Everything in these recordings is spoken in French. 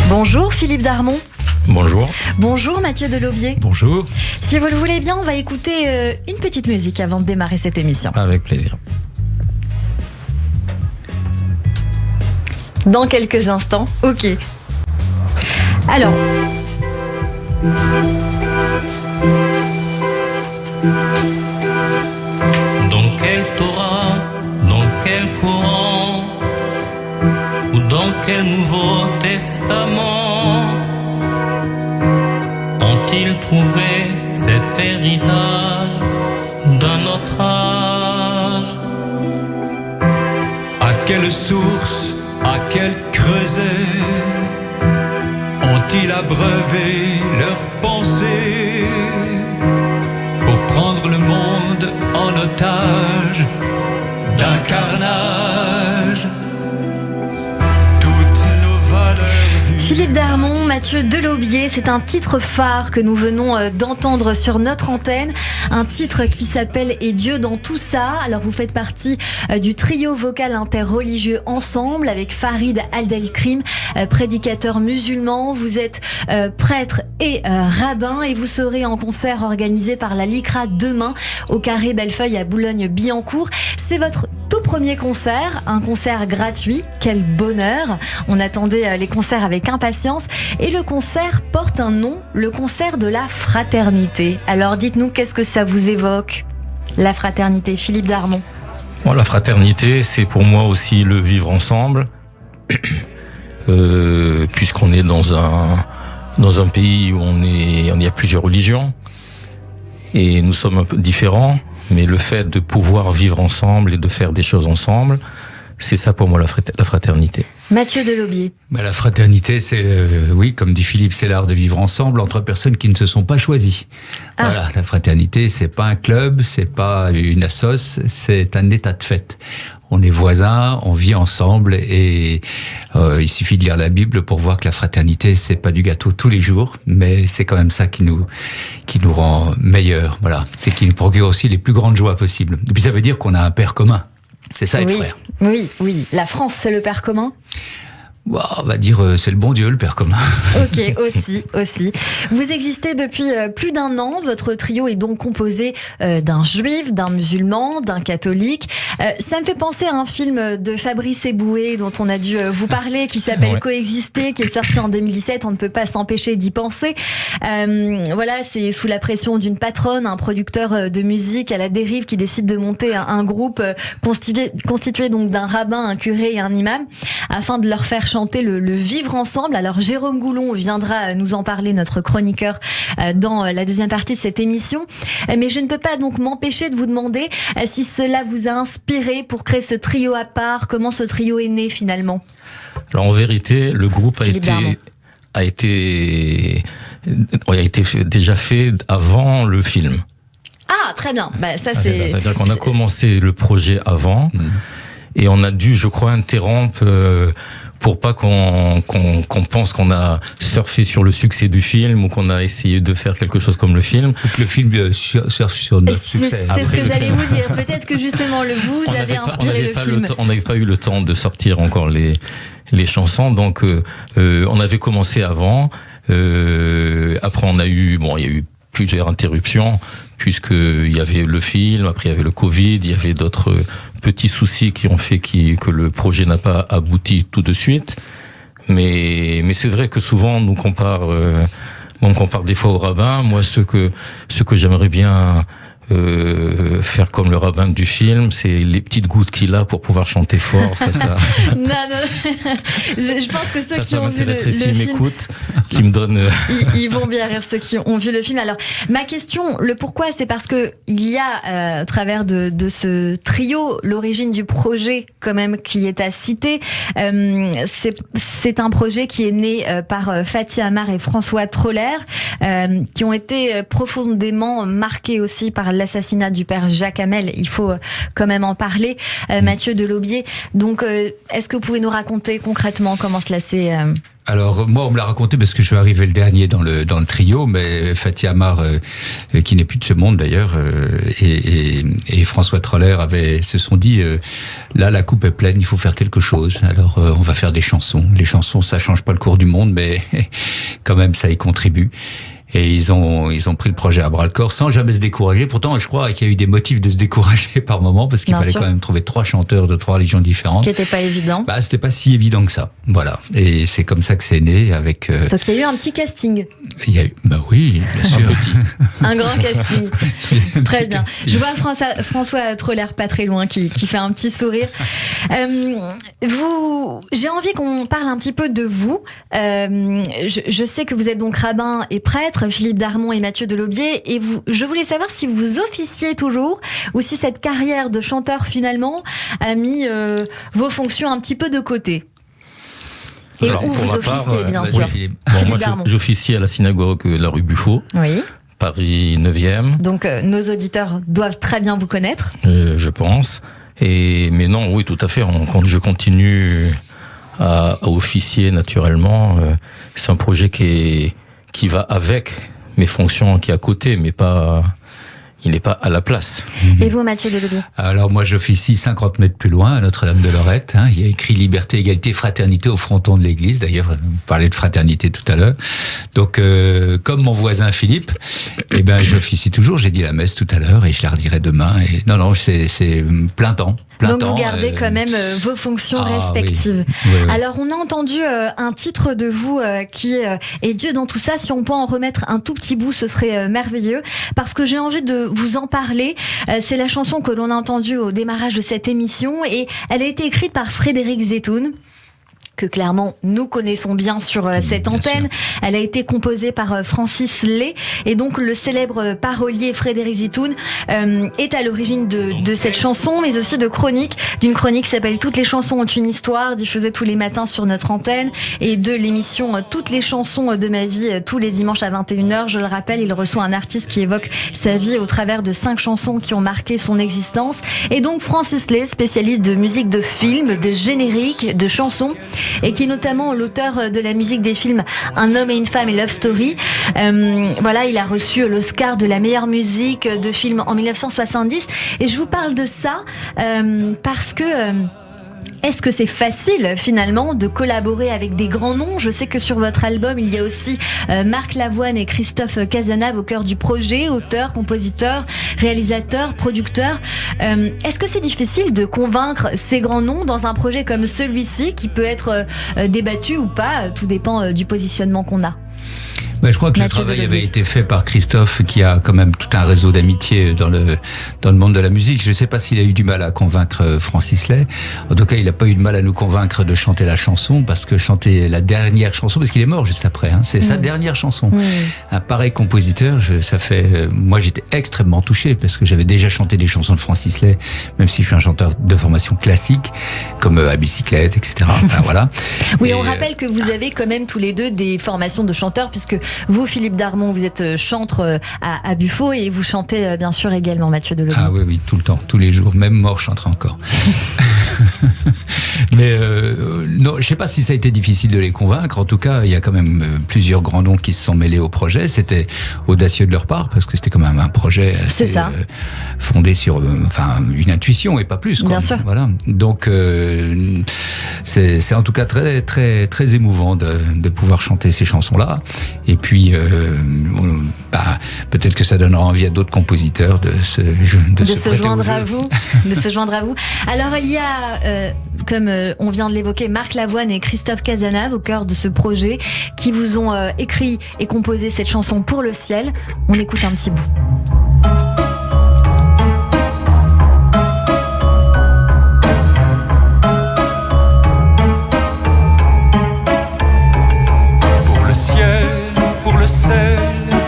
Bonjour Philippe Darmon. Bonjour. Bonjour Mathieu Delaubier. Bonjour. Si vous le voulez bien, on va écouter une petite musique avant de démarrer cette émission. Avec plaisir. Dans quelques instants, ok. Alors. Dans quel Torah, dans quel Coran, ou dans quel Nouveau Testament ont-ils trouvé cet héritage d'un autre âge? À quelle source, à quel creuset ont-ils abreuvé leurs pensées pour prendre le monde en otage d'un carnage? Toutes nos valeurs du... Philippe Darmon, Mathieu Delaubier, c'est un titre phare que nous venons d'entendre sur notre antenne. Un titre qui s'appelle « Et Dieu dans tout ça ». Alors vous faites partie du trio vocal interreligieux Ensemble avec Farid Abdelkrim, prédicateur musulman. Vous êtes prêtre et rabbin et vous serez en concert organisé par la LICRA demain au Carré Bellefeuille à Boulogne-Billancourt. C'est votre tout premier concert, un concert gratuit. Quel bonheur! On attendait les concerts avec impatience et le concert porte un nom, le concert de la fraternité. Alors dites-nous, qu'est-ce que ça vous évoque, la fraternité, Philippe Darmon? Bon, la fraternité, c'est pour moi aussi le vivre ensemble, puisqu'on est dans un pays où il y a plusieurs religions et nous sommes un peu différents, mais le fait de pouvoir vivre ensemble et de faire des choses ensemble, c'est ça pour moi la fraternité. Mathieu Delaubier. La fraternité, c'est, oui, comme dit Philippe, c'est l'art de vivre ensemble entre personnes qui ne se sont pas choisies. Ah. Voilà, la fraternité, c'est pas un club, c'est pas une assoce, c'est un état de fait. On est voisins, on vit ensemble et il suffit de lire la Bible pour voir que la fraternité, c'est pas du gâteau tous les jours, mais c'est quand même ça qui nous rend meilleurs. Voilà, c'est qui nous procure aussi les plus grandes joies possibles. Et puis ça veut dire qu'on a un père commun. C'est ça être frère. Oui. La France, c'est le père commun? On va dire c'est le bon Dieu, le père commun. Ok, aussi. Vous existez depuis plus d'1 an. Votre trio est donc composé d'un juif, d'un musulman, d'un catholique. Ça me fait penser à un film de Fabrice Eboué dont on a dû vous parler, qui s'appelle Coexister, qui est sorti en 2017. On ne peut pas s'empêcher d'y penser. Voilà, c'est sous la pression d'une patronne, un producteur de musique à la dérive qui décide de monter un groupe constitué donc d'un rabbin, un curé et un imam, afin de leur faire chanter le vivre ensemble. Alors Jérôme Goulon viendra nous en parler, notre chroniqueur, dans la deuxième partie de cette émission. Mais je ne peux pas donc m'empêcher de vous demander si cela vous a inspiré pour créer ce trio à part. Comment ce trio est né finalement? Alors en vérité, le groupe a été déjà fait avant le film. Ah, très bien. C'est-à-dire qu'on a commencé le projet avant et on a dû, je crois, interrompre pour pas qu'on pense qu'on a surfé sur le succès du film ou qu'on a essayé de faire quelque chose comme le film. Ou que le film surfe sur notre succès. C'est ce que j'allais vous dire. Peut-être que justement vous avez inspiré le film. On n'avait pas eu le temps de sortir encore les chansons, donc on avait commencé avant. Après il y a eu plusieurs interruptions puisqu'il y avait le film, après il y avait le Covid, il y avait d'autres petits soucis qui ont fait que le projet n'a pas abouti tout de suite. Mais c'est vrai que souvent on nous compare des fois au rabbin. Moi, ce que j'aimerais bien faire comme le rabbin du film, c'est les petites gouttes qu'il a pour pouvoir chanter fort. Ça. Non. Je pense que ceux qui ont vu le s'ils film, m'écoutent, qui me donnent. Ils vont bien rire, ceux qui ont vu le film. Alors, ma question, le pourquoi, c'est parce que il y a, au travers de ce trio, l'origine du projet, quand même, qui est à citer. C'est un projet qui est né par Fatih Amar et François Troller, qui ont été profondément marqués aussi par l'assassinat du père Jacques Hamel. Il faut quand même en parler. Mathieu Delaubier, donc est-ce que vous pouvez nous raconter concrètement comment cela s'est Alors moi on me l'a raconté parce que je suis arrivé le dernier dans le trio, mais Fatih Amar, qui n'est plus de ce monde d'ailleurs, et François Troller se sont dit là la coupe est pleine, il faut faire quelque chose. Alors on va faire des chansons. Les chansons ça change pas le cours du monde, mais quand même ça y contribue. Et ils ont pris le projet à bras-le-corps sans jamais se décourager. Pourtant, je crois qu'il y a eu des motifs de se décourager par moment parce qu'il fallait quand même trouver 3 chanteurs de 3 religions différentes. Ce qui n'était pas évident. C'était pas si évident que ça. Voilà. Et c'est comme ça que c'est né avec. Donc il y a eu un petit casting. Il y a eu. Oui, bien sûr. Un grand casting. Très bien. Casting. Je vois François Troller pas très loin qui fait un petit sourire. J'ai envie qu'on parle un petit peu de vous. Je sais que vous êtes donc rabbin et prêtre. Philippe Darmon et Mathieu Delaubier, et je voulais savoir si vous officiez toujours ou si cette carrière de chanteur finalement a mis vos fonctions un petit peu de côté. Et où vous officiez, bien sûr. Moi, j'officie à la synagogue de la rue Buffo, Paris 9e. Donc, nos auditeurs doivent très bien vous connaître. Je pense. Mais non, oui, tout à fait. Je continue à officier naturellement. C'est un projet qui va avec mes fonctions, qui est à côté, mais il n'est pas à la place. Et vous, Mathieu Delaubier? Alors moi, j'officie 50 mètres plus loin, à Notre-Dame-de-Lorette. Il y a écrit Liberté, Égalité, Fraternité au fronton de l'église. D'ailleurs, vous parlez de fraternité tout à l'heure. Donc, comme mon voisin Philippe, j'officie toujours. J'ai dit la messe tout à l'heure et je la redirai demain. Et non, c'est plein temps. Donc vous gardez quand même vos fonctions respectives. Oui. Alors on a entendu un titre de vous qui est Dieu dans tout ça. Si on peut en remettre un tout petit bout, ce serait merveilleux. Parce que j'ai envie de vous en parler. C'est la chanson que l'on a entendue au démarrage de cette émission et elle a été écrite par Frédéric Zetoun, que clairement nous connaissons bien sur cette antenne. Elle a été composée par Francis Lay et donc le célèbre parolier Frédéric Zetoun est à l'origine de cette chanson, mais aussi d'une chronique qui s'appelle Toutes les chansons ont une histoire, diffusée tous les matins sur notre antenne, et de l'émission Toutes les chansons de ma vie tous les dimanches à 21h. Je le rappelle, il reçoit un artiste qui évoque sa vie au travers de 5 chansons qui ont marqué son existence. Et donc Francis Lay, spécialiste de musique de film, de génériques, de chansons, et qui est notamment l'auteur de la musique des films Un homme et une femme et Love Story. Il a reçu l'Oscar de la meilleure musique de film en 1970. Et je vous parle de ça parce que... Est-ce que c'est facile finalement de collaborer avec des grands noms? Je sais que sur votre album il y a aussi Marc Lavoine et Christophe Cazenave au cœur du projet, auteurs, compositeurs, réalisateurs, producteurs. Est-ce que c'est difficile de convaincre ces grands noms dans un projet comme celui-ci qui peut être débattu ou pas? Tout dépend du positionnement qu'on a. Je crois que Mathieu le travail avait été fait par Christophe, qui a quand même tout un réseau d'amitié dans le monde de la musique. Je ne sais pas s'il a eu du mal à convaincre Francis Lay. En tout cas, il n'a pas eu de mal à nous convaincre de chanter la chanson, parce que chanter la dernière chanson, parce qu'il est mort juste après, c'est sa dernière chanson. Un pareil compositeur, moi j'étais extrêmement touché, parce que j'avais déjà chanté des chansons de Francis Lay, même si je suis un chanteur de formation classique, comme à bicyclette, etc. Voilà. Oui, on rappelle que vous avez quand même tous les deux des formations de chanteurs, puisque vous, Philippe Darmon, vous êtes chantre à Buffo et vous chantez bien sûr également, Mathieu Delaubier. Ah oui, tout le temps, tous les jours, même mort, je chanterai encore. Mais non, je ne sais pas si ça a été difficile de les convaincre. En tout cas, il y a quand même plusieurs grands noms qui se sont mêlés au projet. C'était audacieux de leur part, parce que c'était quand même un projet assez fondé sur une intuition et pas plus. Bien sûr. Voilà. Donc, c'est en tout cas très, très, très émouvant de pouvoir chanter ces chansons-là. Et puis, peut-être que ça donnera envie à d'autres compositeurs de se joindre à vous. De se joindre à vous. Alors, il y a, comme on vient de l'évoquer, Marc Lavoine et Christophe Cazenave au cœur de ce projet, qui vous ont écrit et composé cette chanson Pour le ciel. On écoute un petit bout.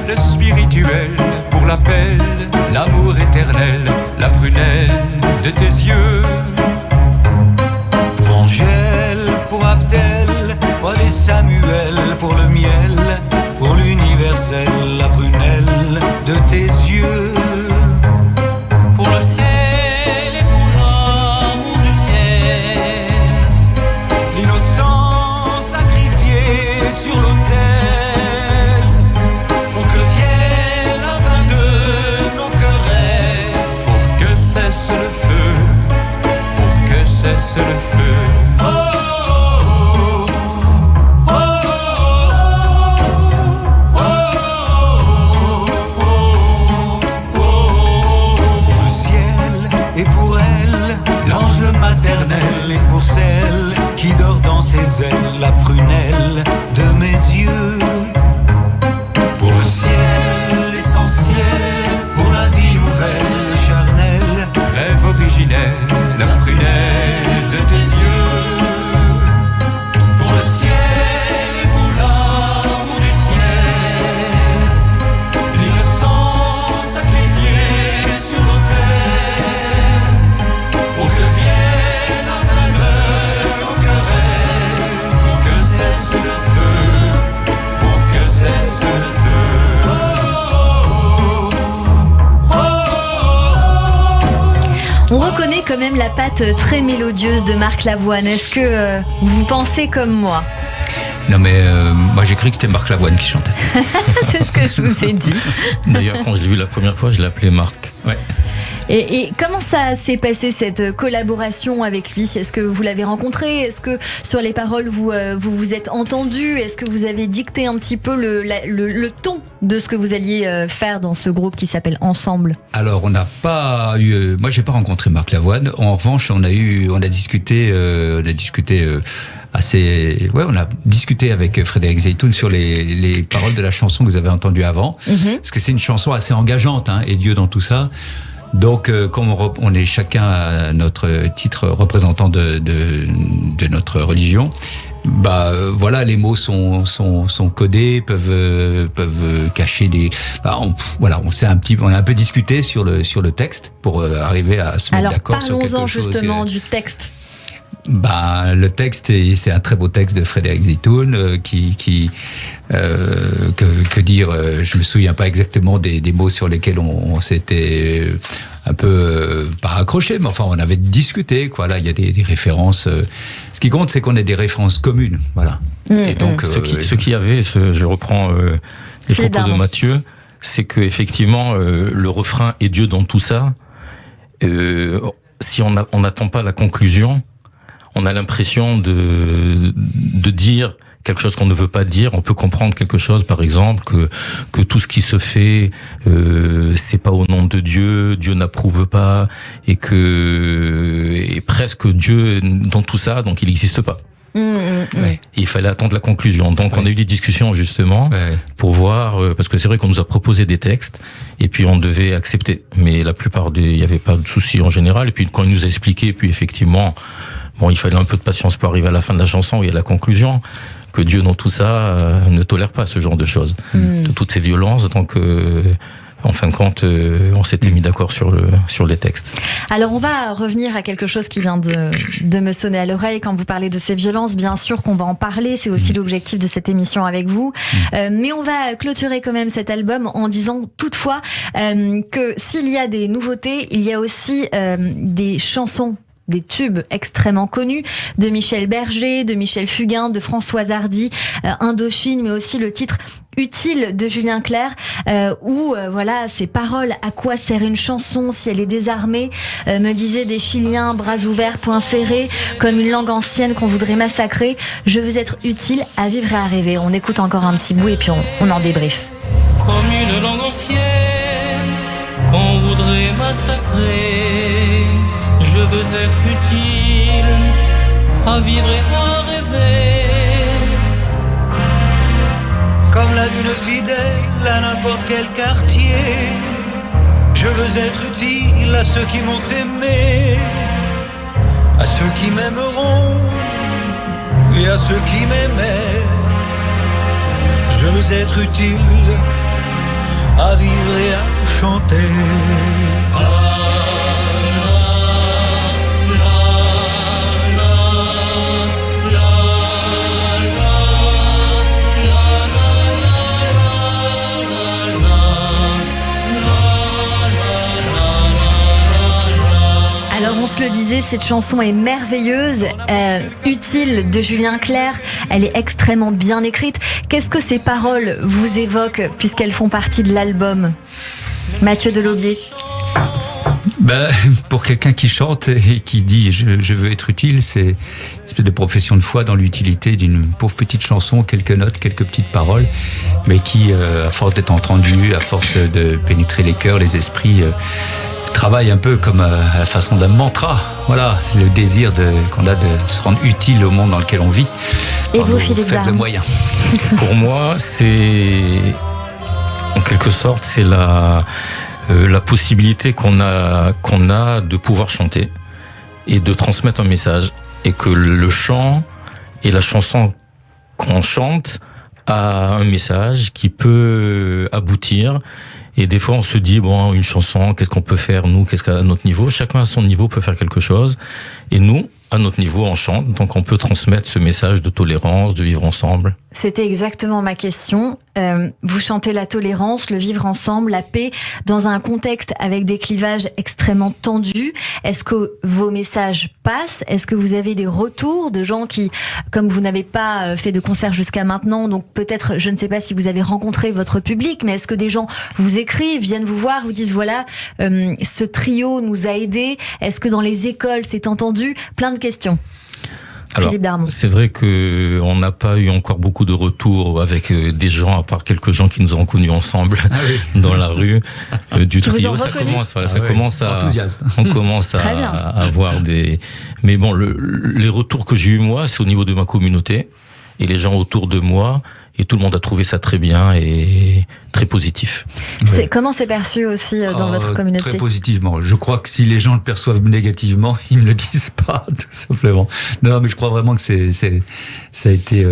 Le spirituel, pour l'appel, l'amour éternel, la prunelle de tes yeux. Pour Angèle, pour Abdel, Paul et Samuel, pour le miel, pour l'universel, la prunelle de tes yeux. le feu. Et pour elle, l'ange maternel, et pour celle qui dort dans ses ailes, la prunelle de mes yeux. Pour le ciel, l'essentiel, pour la vie nouvelle, charnelle, rêve originel, la prunelle de tes yeux. Pour le ciel et pour l'amour du ciel, l'innocence sacrifiée sur l'autel. Pour que vienne la fin de nos querelles, pour que cesse le feu, pour que cesse le feu. On reconnaît quand même la patte très mélodieuse de Marc Lavoine. Est-ce que vous pensez comme moi? Non mais moi j'ai cru que c'était Marc Lavoine qui chantait. C'est ce que je vous ai dit. D'ailleurs, quand je l'ai vu la première fois, je l'appelais Marc. Ouais. Et comment ça s'est passé cette collaboration avec lui? Est-ce que vous l'avez rencontré? Est-ce que sur les paroles vous vous êtes entendu? Est-ce que vous avez dicté un petit peu le ton de ce que vous alliez faire dans ce groupe qui s'appelle Ensemble? Alors on n'a pas eu, moi j'ai pas rencontré Marc Lavoine. En revanche on a discuté on a discuté avec Frédéric Zeytoun sur les paroles de la chanson que vous avez entendue avant, parce que c'est une chanson assez engageante, hein, et Dieu dans tout ça. Donc, comme on est chacun à notre titre représentant de notre religion, bah voilà, les mots sont codés, peuvent cacher des. Bah, on a un peu discuté sur le texte pour arriver à se mettre d'accord sur quelque chose. Alors parlons-en justement du texte. Bah, le texte, c'est un très beau texte de Frédéric Zeytoun que dire, je me souviens pas exactement des mots sur lesquels on s'était un peu pas raccroché, mais enfin on avait discuté, quoi. Là il y a des références. Ce qui compte, c'est qu'on ait des références communes, voilà. Et donc ce qui avait, je reprends les propos de Mathieu, c'est que effectivement le refrain est Dieu dans tout ça. Si on n'attend pas la conclusion, on a l'impression de dire quelque chose qu'on ne veut pas dire. On peut comprendre quelque chose, par exemple, que tout ce qui se fait, c'est pas au nom de Dieu, Dieu n'approuve pas, et presque Dieu dans tout ça, donc il n'existe pas. Ouais. Il fallait attendre la conclusion. Donc on a eu des discussions justement pour voir, parce que c'est vrai qu'on nous a proposé des textes et puis on devait accepter. Mais la plupart il n'y avait pas de soucis en général. Et puis quand il nous a expliqué, puis effectivement, bon, il fallait un peu de patience pour arriver à la fin de la chanson où il y a la conclusion, que Dieu dans tout ça ne tolère pas ce genre de choses, de toutes ces violences. Donc en fin de compte, on s'était mis d'accord sur les textes. Alors on va revenir à quelque chose qui vient de me sonner à l'oreille quand vous parlez de ces violences. Bien sûr qu'on va en parler, c'est aussi l'objectif de cette émission avec vous. Mais on va clôturer quand même cet album en disant toutefois que s'il y a des nouveautés, il y a aussi des chansons, des tubes extrêmement connus de Michel Berger, de Michel Fugain, de Françoise Hardy, Indochine, mais aussi le titre Utile de Julien Clerc, où voilà, ces paroles, à quoi sert une chanson si elle est désarmée, me disaient des Chiliens, bras ouverts, poings serrés, comme une langue ancienne qu'on voudrait massacrer. Je veux être utile à vivre et à rêver. On écoute encore un petit bout et puis on en débrief. Comme une langue ancienne qu'on voudrait massacrer. Je veux être utile à vivre et à rêver. Comme la lune fidèle à n'importe quel quartier. Je veux être utile à ceux qui m'ont aimé, à ceux qui m'aimeront et à ceux qui m'aimaient. Je veux être utile à vivre et à chanter. Alors on se le disait, cette chanson est merveilleuse, Utile de Julien Clerc, elle est extrêmement bien écrite. Qu'est-ce que ces paroles vous évoquent puisqu'elles font partie de l'album, Mathieu Delaubier? Pour quelqu'un qui chante et qui dit je veux être utile, c'est une espèce de profession de foi dans l'utilité d'une pauvre petite chanson, quelques notes, quelques petites paroles, mais qui, à force d'être entendue, à force de pénétrer les cœurs, les esprits, travaille un peu comme à la façon d'un mantra. Voilà, le désir qu'on a de se rendre utile au monde dans lequel on vit. Et vous, Philippe Darmon ? Moyens. Pour moi, c'est en quelque sorte, c'est la possibilité qu'on a de pouvoir chanter et de transmettre un message, et que le chant et la chanson qu'on chante a un message qui peut aboutir. Et des fois, on se dit, bon, une chanson, qu'est-ce qu'on peut faire, nous, qu'est-ce qu'à notre niveau ? Chacun à son niveau peut faire quelque chose. Et nous, à notre niveau, on chante. Donc, on peut transmettre ce message de tolérance, de vivre ensemble. C'était exactement ma question. Vous chantez la tolérance, le vivre ensemble, la paix, dans un contexte avec des clivages extrêmement tendus. Est-ce que vos messages passent ? Est-ce que vous avez des retours de gens qui, comme vous n'avez pas fait de concert jusqu'à maintenant, donc peut-être, je ne sais pas si vous avez rencontré votre public, mais est-ce que des gens vous écrivent, viennent vous voir, vous disent voilà, ce trio nous a aidés. Est-ce que dans les écoles c'est entendu ? Plein de questions. Alors, c'est vrai que on n'a pas eu encore beaucoup de retours avec des gens, à part quelques gens qui nous ont connus ensemble dans la rue du trio. Ça commence on commence à avoir des. Mais bon, les retours que j'ai eu moi, c'est au niveau de ma communauté et les gens autour de moi. Et tout le monde a trouvé ça très bien et très positif. Comment c'est perçu aussi dans votre communauté ? Très positivement. Je crois que si les gens le perçoivent négativement, ils ne le disent pas, tout simplement. Non, mais je crois vraiment que ça a été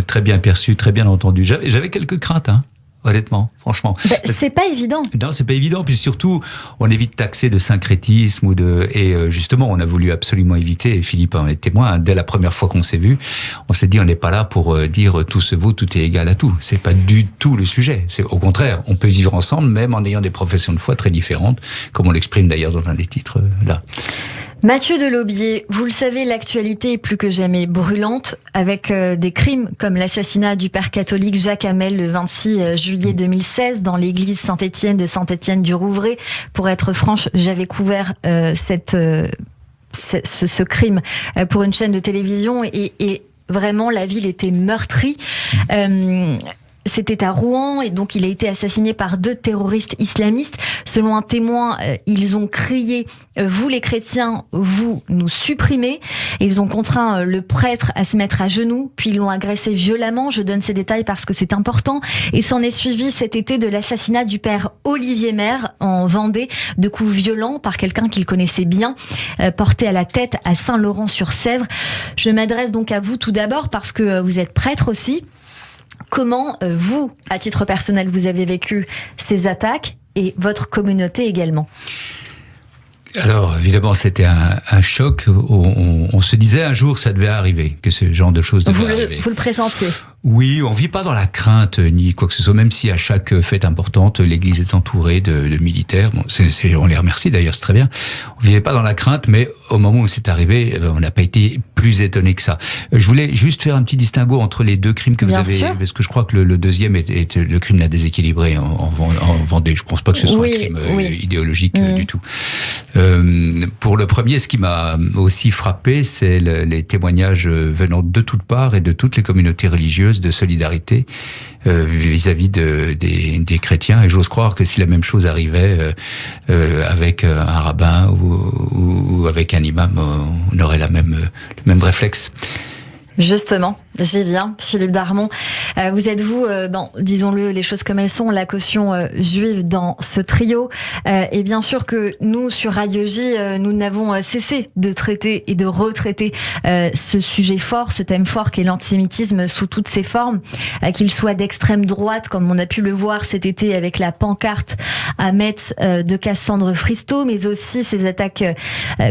très bien perçu, très bien entendu. J'avais quelques craintes, honnêtement, franchement. C'est pas évident. Non, c'est pas évident. Puis surtout, on évite taxer de syncrétisme et justement, on a voulu absolument éviter, et Philippe en est témoin, dès la première fois qu'on s'est vu, on s'est dit, on n'est pas là pour dire tout se vaut, tout est égal à tout. C'est pas du tout le sujet. C'est au contraire, on peut vivre ensemble, même en ayant des professions de foi très différentes, comme on l'exprime d'ailleurs dans un des titres là. Mathieu Delaubier, vous le savez, l'actualité est plus que jamais brûlante, avec des crimes comme l'assassinat du père catholique Jacques Hamel le 26 juillet 2016 dans l'église Saint-Étienne de Saint-Étienne-du-Rouvray. Pour être franche, j'avais couvert ce crime pour une chaîne de télévision et vraiment la ville était meurtrie. C'était à Rouen et donc il a été assassiné par 2 terroristes islamistes. Selon un témoin, ils ont crié « Vous les chrétiens, vous nous supprimez ». Ils ont contraint le prêtre à se mettre à genoux, puis ils l'ont agressé violemment. Je donne ces détails parce que c'est important. Et s'en est suivi cet été de l'assassinat du père Olivier Maire en Vendée, de coups violents par quelqu'un qu'il connaissait bien, porté à la tête à Saint-Laurent-sur-Sèvre. Je m'adresse donc à vous tout d'abord parce que vous êtes prêtre aussi. Comment, vous, à titre personnel, vous avez vécu ces attaques et votre communauté également ? Alors, évidemment, c'était un choc. On se disait un jour, ça devait arriver, que ce genre de choses devait arriver. Vous le pressentiez ? Oui, on vit pas dans la crainte ni quoi que ce soit, même si à chaque fête importante, l'église est entourée de militaires. Bon, on les remercie d'ailleurs, c'est très bien. On vivait pas dans la crainte, mais au moment où c'est arrivé, on n'a pas été plus étonné que ça. Je voulais juste faire un petit distinguo entre les 2 crimes que vous avez, parce que je crois que le deuxième est le crime d'un déséquilibré en Vendée. Je pense pas que ce soit un crime idéologique du tout. Pour le premier, ce qui m'a aussi frappé, c'est les témoignages venant de toutes parts et de toutes les communautés religieuses de solidarité vis-à-vis des chrétiens. Et j'ose croire que si la même chose arrivait avec un rabbin ou avec un imam, on aurait le même réflexe. Justement, j'y viens, Philippe Darmon. Vous êtes disons-le, les choses comme elles sont, la caution juive dans ce trio. Et bien sûr que nous, sur Radio J, nous n'avons cessé de traiter et de retraiter ce sujet fort, ce thème fort qu'est l'antisémitisme sous toutes ses formes, qu'il soit d'extrême droite, comme on a pu le voir cet été avec la pancarte à Metz de Cassandre Fristo, mais aussi ces attaques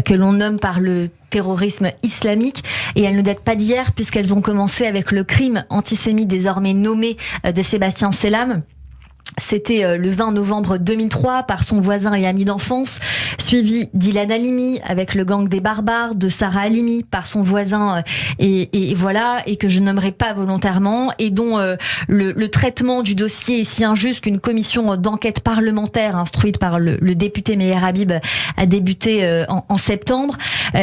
que l'on nomme par le terrorisme islamique, et elles ne datent pas d'hier puisqu'elles ont commencé avec le crime antisémite désormais nommé de Sébastien Selam. C'était le 20 novembre 2003 par son voisin et ami d'enfance, suivi d'Ilan Halimi avec le gang des barbares, de Sarah Halimi par son voisin et voilà, et que je nommerai pas volontairement, et dont le traitement du dossier est si injuste qu'une commission d'enquête parlementaire instruite par le député Meyer Habib a débuté en septembre,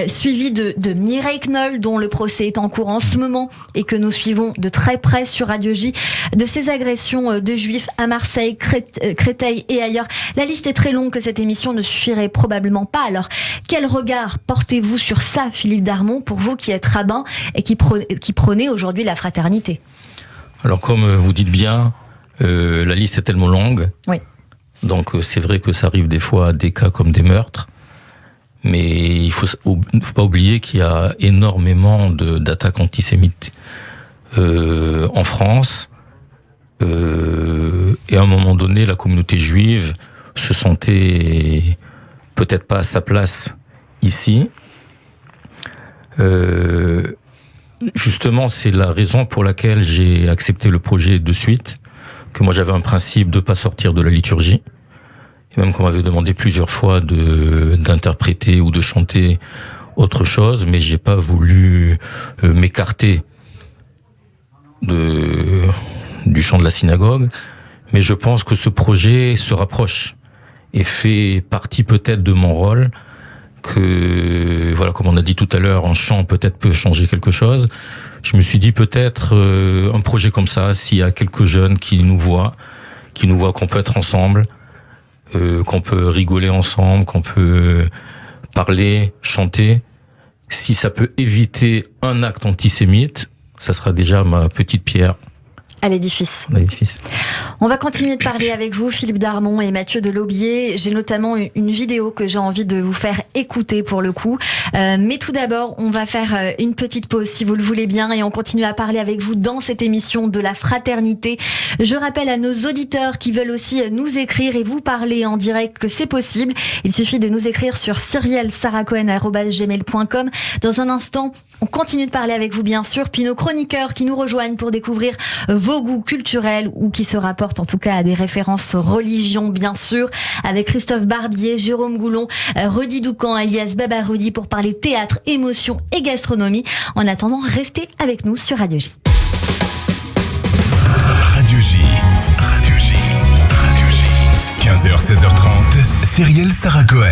suivi de Mireille Knoll dont le procès est en cours en ce moment et que nous suivons de très près sur Radio J, de ces agressions de juifs à Marseille, Créteil et ailleurs. La liste est très longue que cette émission ne suffirait probablement pas. Alors, quel regard portez-vous sur ça, Philippe Darmon, pour vous qui êtes rabbin et qui prônez aujourd'hui la fraternité? Alors, comme vous dites bien, la liste est tellement longue. Oui. Donc, c'est vrai que ça arrive des fois à des cas comme des meurtres. Mais il faut pas oublier qu'il y a énormément d'attaques antisémites en France. Et à un moment donné, la communauté juive se sentait peut-être pas à sa place ici. Justement, c'est la raison pour laquelle j'ai accepté le projet de suite, que moi j'avais un principe de pas sortir de la liturgie. Et même qu'on m'avait demandé plusieurs fois d'interpréter ou de chanter autre chose, mais j'ai pas voulu m'écarter du chant de la synagogue, mais je pense que ce projet se rapproche et fait partie peut-être de mon rôle, que, voilà, comme on a dit tout à l'heure, un chant peut-être peut changer quelque chose. Je me suis dit peut-être un projet comme ça, s'il y a quelques jeunes qui nous voient qu'on peut être ensemble, qu'on peut rigoler ensemble, qu'on peut parler, chanter, si ça peut éviter un acte antisémite, ça sera déjà ma petite pierre à l'édifice. On va continuer de parler avec vous, Philippe Darmon et Mathieu Delaubier. J'ai notamment une vidéo que j'ai envie de vous faire écouter pour le coup. Mais tout d'abord, on va faire une petite pause si vous le voulez bien et on continue à parler avec vous dans cette émission de la fraternité. Je rappelle à nos auditeurs qui veulent aussi nous écrire et vous parler en direct que c'est possible. Il suffit de nous écrire sur cyrielsaracohen@gmail.com. Dans un instant, on continue de parler avec vous bien sûr, puis nos chroniqueurs qui nous rejoignent pour découvrir vos goûts culturels ou qui se rapportent en tout cas à des références religion bien sûr, avec Christophe Barbier, Jérôme Goulon, Rudy Doucan alias Baba Rudy pour parler théâtre, émotion et gastronomie. En attendant, restez avec nous sur Radio J. Radio J. 15h, 16h30, Cyrielle Sarah Cohen.